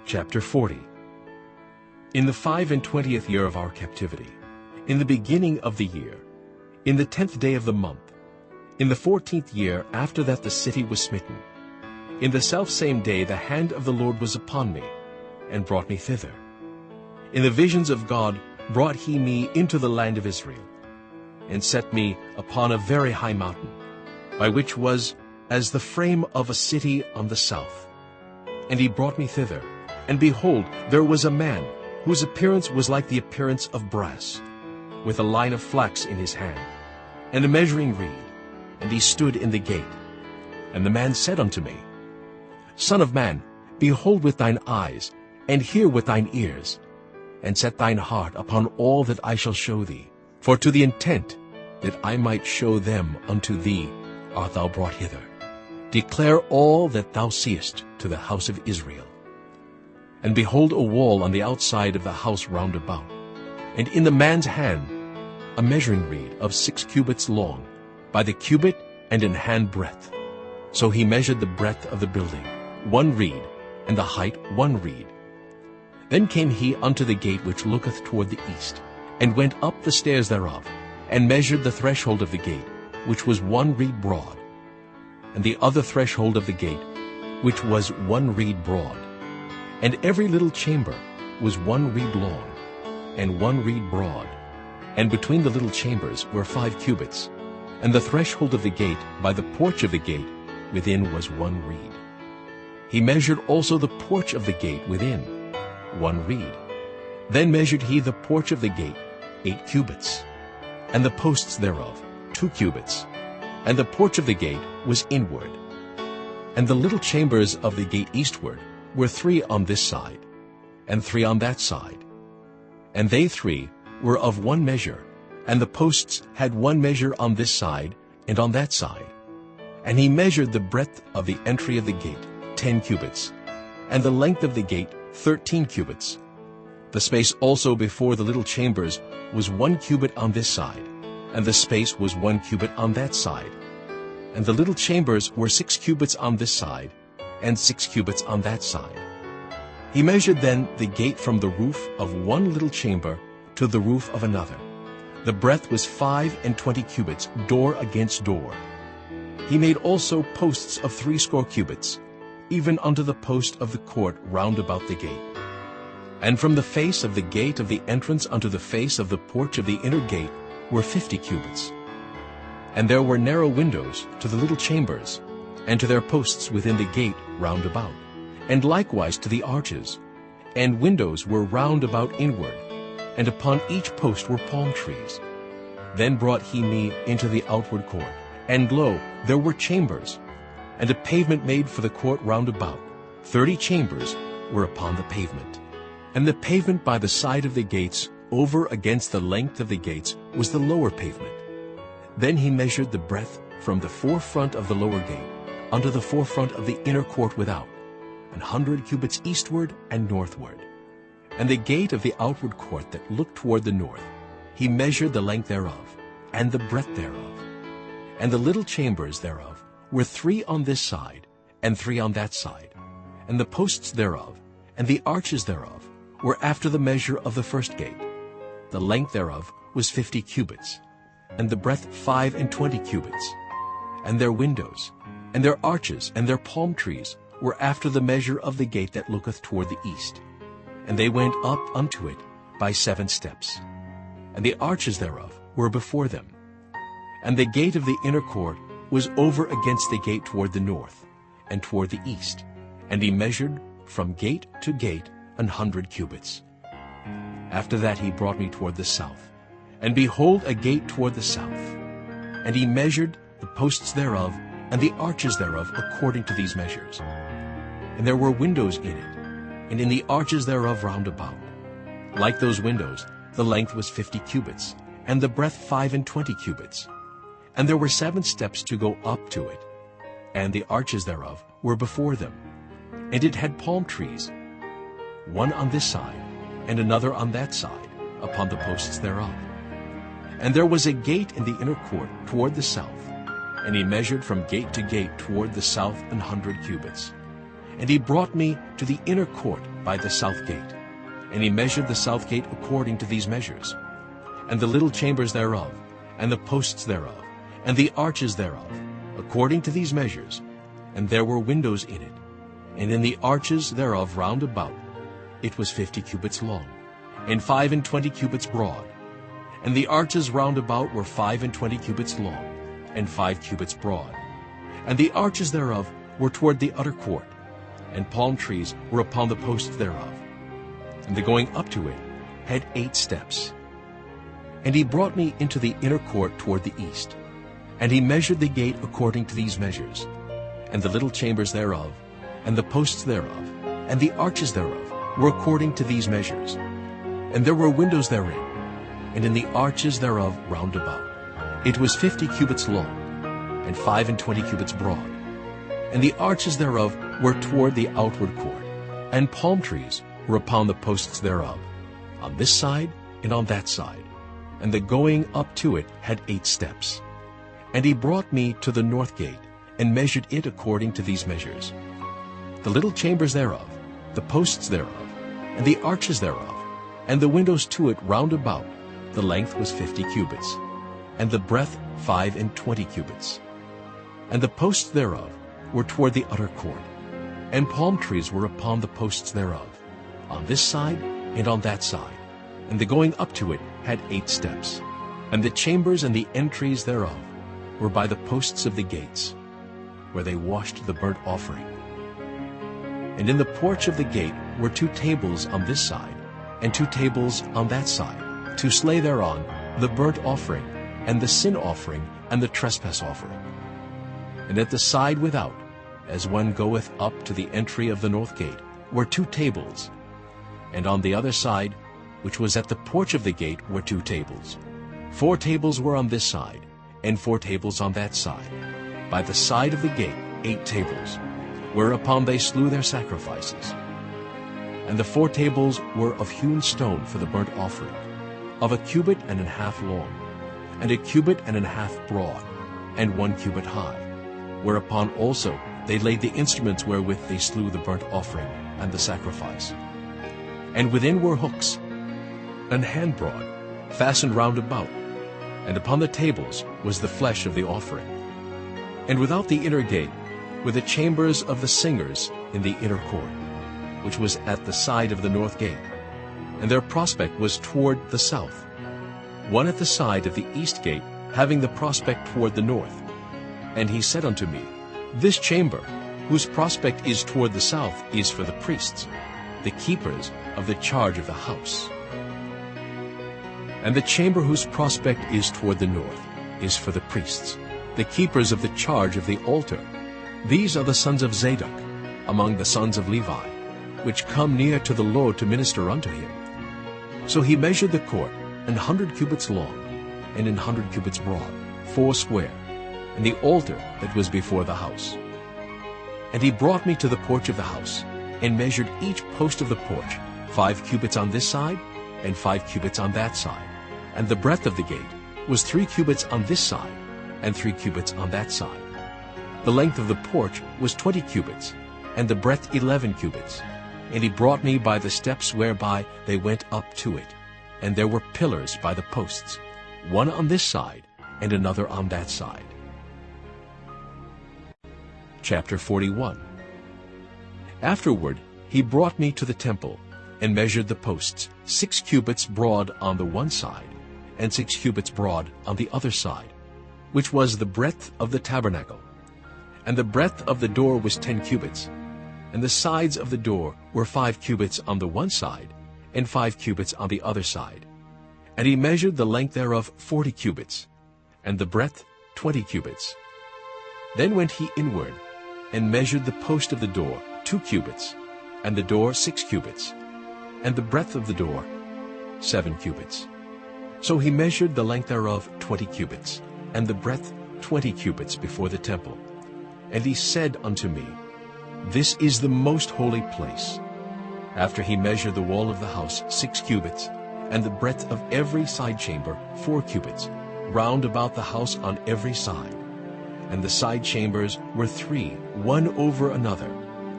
Chapter 40. In the 25th year of our captivity, in the beginning of the year, in the 10th day of the month, in the 14th year after that the city was smitten, in the selfsame day the hand of the Lord was upon me, and brought me thither. In the visions of God brought he me into the land of Israel, and set me upon a very high mountain, by which was as the frame of a city on the south. And he brought me thither, and behold, there was a man, whose appearance was like the appearance of brass, with a line of flax in his hand, and a measuring reed, and he stood in the gate. And the man said unto me, Son of man, behold with thine eyes, and hear with thine ears, and set thine heart upon all that I shall show thee. For to the intent that I might show them unto thee art thou brought hither. Declare all that thou seest to the house of Israel. And behold, a wall on the outside of the house round about, and in the man's hand a measuring reed of 6 cubits long, by the cubit and an hand breadth. So he measured the breadth of the building, 1 reed, and the height 1 reed. Then came he unto the gate which looketh toward the east, and went up the stairs thereof, and measured the threshold of the gate, which was 1 reed broad, and the other threshold of the gate, which was 1 reed broad. And every little chamber was 1 reed long, and 1 reed broad. And between the little chambers were 5 cubits, and the threshold of the gate by the porch of the gate within was 1 reed. He measured also the porch of the gate within, 1 reed. Then measured he the porch of the gate 8 cubits, and the posts thereof 2 cubits, and the porch of the gate was inward. And the little chambers of the gate eastward were 3 on this side, and 3 on that side. And they 3 were of 1 measure, and the posts had 1 measure on this side and on that side. And he measured the breadth of the entry of the gate 10 cubits, and the length of the gate 13 cubits. The space also before the little chambers was 1 cubit on this side, and the space was 1 cubit on that side. And the little chambers were 6 cubits on this side, and 6 cubits on that side. He measured then the gate from the roof of 1 little chamber to the roof of another. The breadth was 25 cubits, door against door. He made also posts of 60 cubits, even unto the post of the court round about the gate. And from the face of the gate of the entrance unto the face of the porch of the inner gate were 50 cubits. And there were narrow windows to the little chambers, and to their posts within the gate round about, and likewise to the arches. And windows were round about inward, and upon each post were palm trees. Then brought he me into the outward court, and lo, there were chambers, and a pavement made for the court round about. 30 chambers were upon the pavement. And the pavement by the side of the gates, over against the length of the gates, was the lower pavement. Then he measured the breadth from the forefront of the lower gate unto the forefront of the inner court without, 100 cubits eastward and northward. And the gate of the outward court that looked toward the north, he measured the length thereof, and the breadth thereof. And the little chambers thereof were 3 on this side, and 3 on that side. And the posts thereof, and the arches thereof, were after the measure of the first gate. The length thereof was 50 cubits, and the breadth 25 cubits. And their windows, and their arches, and their palm trees were after the measure of the gate that looketh toward the east. And they went up unto it by 7 steps. And the arches thereof were before them. And the gate of the inner court was over against the gate toward the north, and toward the east. And he measured from gate to gate 100 cubits. After that he brought me toward the south. And behold, a gate toward the south. And he measured the posts thereof, and the arches thereof according to these measures. And there were windows in it, and in the arches thereof round about. Like those windows, the length was 50 cubits, and the breadth 25 cubits. And there were 7 steps to go up to it, and the arches thereof were before them. And it had palm trees, one on this side, and another on that side, upon the posts thereof. And there was a gate in the inner court toward the south, and he measured from gate to gate toward the south 100 cubits. And he brought me to the inner court by the south gate. And he measured the south gate according to these measures, and the little chambers thereof, and the posts thereof, and the arches thereof, according to these measures. And there were windows in it, and in the arches thereof round about. It was 50 cubits long, and 25 cubits broad. And the arches round about were 25 cubits long, and 5 cubits broad. And the arches thereof were toward the utter court, and palm trees were upon the posts thereof. And the going up to it had 8 steps. And he brought me into the inner court toward the east. And he measured the gate according to these measures, and the little chambers thereof, and the posts thereof, and the arches thereof were according to these measures. And there were windows therein, and in the arches thereof round about. It was 50 cubits long, and 25 cubits broad. And the arches thereof were toward the outward court, and palm trees were upon the posts thereof, on this side and on that side. And the going up to it had 8 steps. And he brought me to the north gate, and measured it according to these measures. The little chambers thereof, the posts thereof, and the arches thereof, and the windows to it round about, the length was 50 cubits, and the breadth 25 cubits. And the posts thereof were toward the utter court, and palm trees were upon the posts thereof, on this side and on that side. And the going up to it had 8 steps. And the chambers and the entries thereof were by the posts of the gates, where they washed the burnt offering. And in the porch of the gate were 2 tables on this side, and 2 tables on that side, to slay thereon the burnt offering, and the sin offering, and the trespass offering. And at the side without, as one goeth up to the entry of the north gate, were 2 tables. And on the other side, which was at the porch of the gate, were 2 tables. 4 tables were on this side, and 4 tables on that side. By the side of the gate 8 tables, whereupon they slew their sacrifices. And the 4 tables were of hewn stone for the burnt offering, of 1.5 cubits long, and 1.5 cubits broad, and 1 cubit high. Whereupon also they laid the instruments wherewith they slew the burnt offering and the sacrifice. And within were hooks, an hand broad, fastened round about, and upon the tables was the flesh of the offering. And without the inner gate were the chambers of the singers in the inner court, which was at the side of the north gate, and their prospect was toward the south, one at the side of the east gate, having the prospect toward the north. And he said unto me, This chamber, whose prospect is toward the south, is for the priests, the keepers of the charge of the house. And the chamber whose prospect is toward the north is for the priests, the keepers of the charge of the altar. These are the sons of Zadok, among the sons of Levi, which come near to the Lord to minister unto him. So he measured the court 100 cubits long, and 100 cubits broad, 4 square, and the altar that was before the house. And he brought me to the porch of the house, and measured each post of the porch, 5 cubits on this side, and 5 cubits on that side. And the breadth of the gate was 3 cubits on this side, and 3 cubits on that side. The length of the porch was 20 cubits, and the breadth 11 cubits. And he brought me by the steps whereby they went up to it. And there were pillars by the posts, one on this side, and another on that side. Chapter 41. Afterward he brought me to the temple, and measured the posts, 6 cubits broad on the one side, and 6 cubits broad on the other side, which was the breadth of the tabernacle. And the breadth of the door was 10 cubits, and the sides of the door were 5 cubits on the one side, and 5 cubits on the other side. And he measured the length thereof 40 cubits, and the breadth 20 cubits. Then went he inward, and measured the post of the door 2 cubits, and the door 6 cubits, and the breadth of the door 7 cubits. So he measured the length thereof 20 cubits, and the breadth 20 cubits before the temple. And he said unto me, This is the most holy place. After he measured the wall of the house 6 cubits, and the breadth of every side chamber 4 cubits, round about the house on every side. And the side chambers were 3, one over another,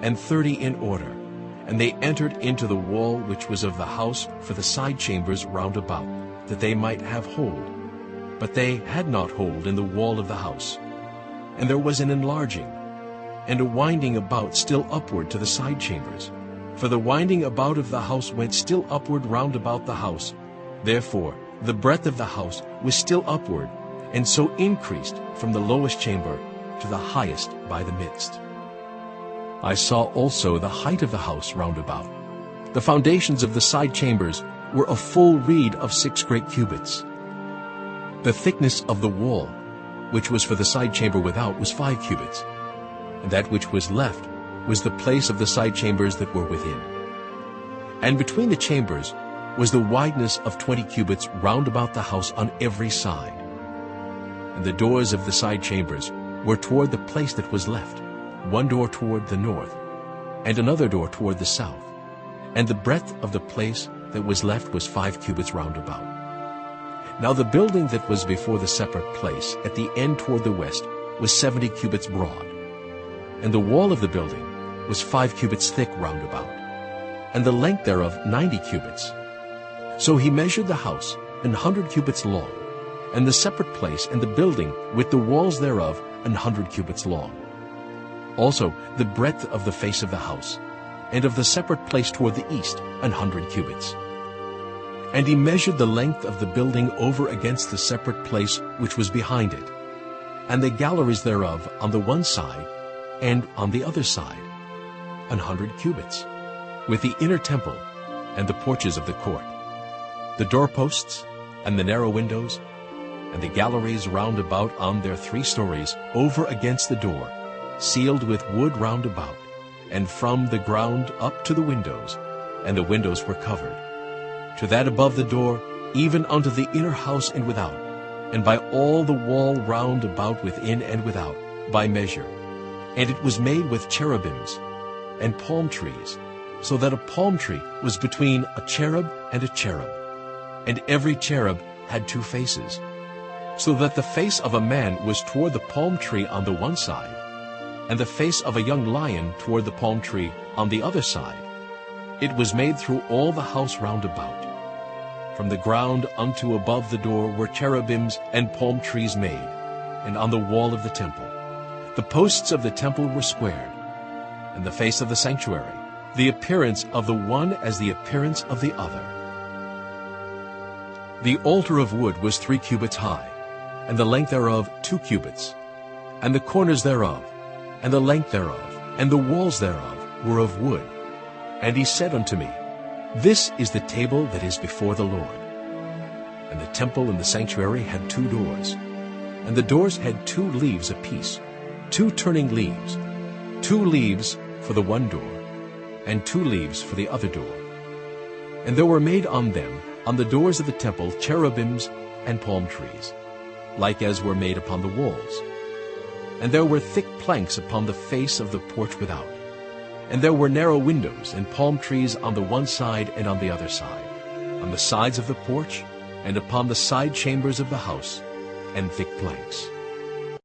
and 30 in order. And they entered into the wall which was of the house for the side chambers round about, that they might have hold. But they had not hold in the wall of the house. And there was an enlarging, and a winding about still upward to the side chambers. For the winding about of the house went still upward round about the house. Therefore the breadth of the house was still upward, and so increased from the lowest chamber to the highest by the midst. I saw also the height of the house round about. The foundations of the side chambers were a full reed of 6 great cubits. The thickness of the wall, which was for the side chamber without, was 5 cubits. And that which was left was the place of the side chambers that were within. And between the chambers was the wideness of 20 cubits round about the house on every side. And the doors of the side chambers were toward the place that was left, one door toward the north, and another door toward the south. And the breadth of the place that was left was 5 cubits round about. Now the building that was before the separate place at the end toward the west was 70 cubits broad. And the wall of the building was 5 cubits thick round about, and the length thereof 90 cubits. So he measured the house 100 cubits long, and the separate place and the building with the walls thereof 100 cubits long. Also the breadth of the face of the house, and of the separate place toward the east 100 cubits. And he measured the length of the building over against the separate place which was behind it, and the galleries thereof on the one side and on the other side 100 cubits, with the inner temple and the porches of the court, the doorposts and the narrow windows, and the galleries round about on their 3 stories over against the door, sealed with wood round about, and from the ground up to the windows, and the windows were covered. To that above the door, even unto the inner house and without, and by all the wall round about within and without, by measure. And it was made with cherubims and palm trees, so that a palm tree was between a cherub and a cherub. And every cherub had 2 faces, so that the face of a man was toward the palm tree on the one side, and the face of a young lion toward the palm tree on the other side. It was made through all the house round about. From the ground unto above the door were cherubims and palm trees made, and on the wall of the temple. The posts of the temple were squared, and the face of the sanctuary, the appearance of the one as the appearance of the other. The altar of wood was 3 cubits high, and the length thereof 2 cubits, and the corners thereof, and the length thereof, and the walls thereof were of wood. And he said unto me, This is the table that is before the Lord. And the temple and the sanctuary had 2 doors, and the doors had 2 leaves apiece, 2 turning leaves, 2 leaves for the one door, and 2 leaves for the other door. And there were made on them, on the doors of the temple, cherubims and palm trees, like as were made upon the walls. And there were thick planks upon the face of the porch without. And there were narrow windows and palm trees on the one side and on the other side, on the sides of the porch, and upon the side chambers of the house, and thick planks.